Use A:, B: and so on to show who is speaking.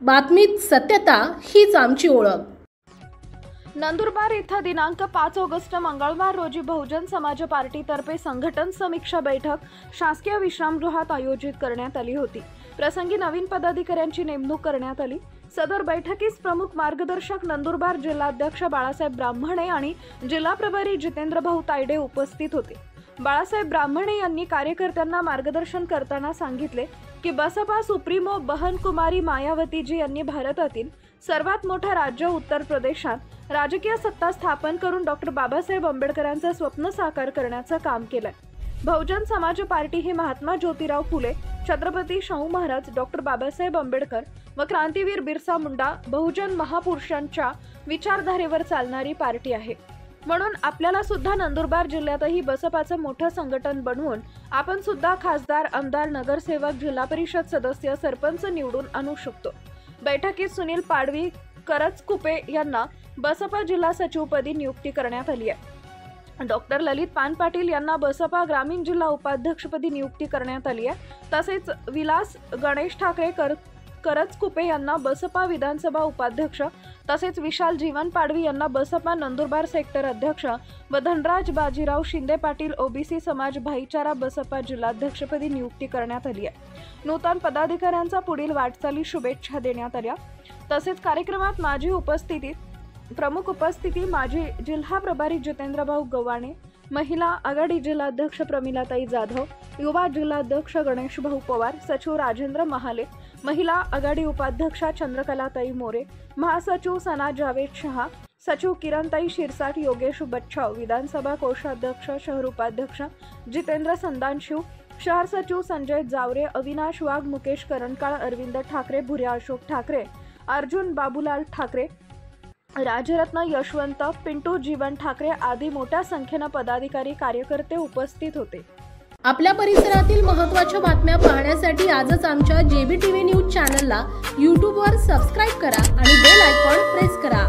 A: बातमीत सत्यता हीच आमची ओळख।
B: नंदुरबार इथं दिनांक 5 ऑगस्ट मंगळवार रोजी बहुजन समाज पार्टीतर्फे संघटन समीक्षा बैठक शासकीय विश्रामगृहात आयोजित करण्यात आली होती। प्रसंगी नवीन पदाधिकाऱ्यांची नेमणूक करण्यात आली। सदर बैठकीस प्रमुख मार्गदर्शक नंदुरबार जिल्हाध्यक्ष बाळासाहेब ब्राह्मणे आणि जिल्हा प्रभारी जितेंद्र भाऊ तायडे उपस्थित होते। बाळासाहेब ब्राह्मणे यांनी कार्यकर्त्यांना मार्गदर्शन करताना सांगितले की बसपा सुप्रीमो बहन कुमारी मायावतीजी यांनी भारतातील सर्वात मोठं राज्य उत्तर प्रदेशात राजकीय सत्ता स्थापन करून डॉक्टर बाबासाहेब आंबेडकरांचं स्वप्न साकार करण्याचं काम केलंय। बहुजन समाज पार्टी ही महात्मा ज्योतिराव फुले, छत्रपती शाहू महाराज, डॉक्टर बाबासाहेब आंबेडकर व क्रांतीवीर बिरसा मुंडा बहुजन महापुरुषांच्या विचारधारेवर चालणारी पार्टी आहे। म्हणून आपल्याला सुद्धा नंदुरबार जिल्ह्यातही बसपाचं मोठं संघटन बनवून आपण सुद्धा खासदार, आमदार, नगरसेवक, जिल्हा परिषद सदस्य, सरपंच निवडून आणू शकतो। बैठकीत सुनील पाडवी, करजकुपे यांना बसपा जिल्हा सचिवपदी नियुक्ती करण्यात आली आहे। डॉक्टर ललित पान पाटील यांना बसपा ग्रामीण जिल्हा उपाध्यक्षपदी नियुक्ती करण्यात आली आहे। तसेच विलास गणेश ठाकरे करजकुपे यांना बसपा विधानसभा उपाध्यक्ष, तसेच विशाल जीवन पाडवी यांना बसपा नंदुरबार सेक्टर अध्यक्ष व धनराज बाजीराव शिंदे पाटील ओबीसी समाज भाईचारा बसपा जिल्हाध्यक्षपदी नियुक्ती करण्यात आली आहे। नूतन पदाधिकाऱ्यांचा पुढील वाटचाली शुभेच्छा देण्यात आल्या। तसेच कार्यक्रमात प्रमुख उपस्थिती माजी जिल्हा प्रभारी जितेंद्र भाऊ गव्हाणे, महिला आघाडी जिल्हाध्यक्ष प्रमिलाताई जाधव, युवा जिल्हाध्यक्ष गणेश भाऊ पवार, सचिव राजेंद्र महाले, महिला आघाडी उपाध्यक्षा चंद्रकलाताई मोरे, महासचिव सना जावेद शहा, सचिव किरणताई शिरसाट, योगेश बच्छाव, विधानसभा कोषाध्यक्ष, शहर उपाध्यक्ष जितेंद्र संदानशिव, शहर सचिव संजय जावरे, अविनाश वाघ, मुकेश करणकाळ, अरविंद ठाकरे, भुर्या अशोक ठाकरे, अर्जुन बाबूलाल ठाकरे, राजरत्न यशवंत, पिंटू जीवन ठाकरे आदी मोठ्या संख्येने पदाधिकारी, कार्यकर्ते उपस्थित होते।
A: आपल्या परिसरातील महत्त्वाच्या बातम्या पाहण्यासाठी आजच आमच्या JBTV न्यूज चॅनलला YouTube वर सबस्क्राइब करा आणि बेल आयकॉन प्रेस करा।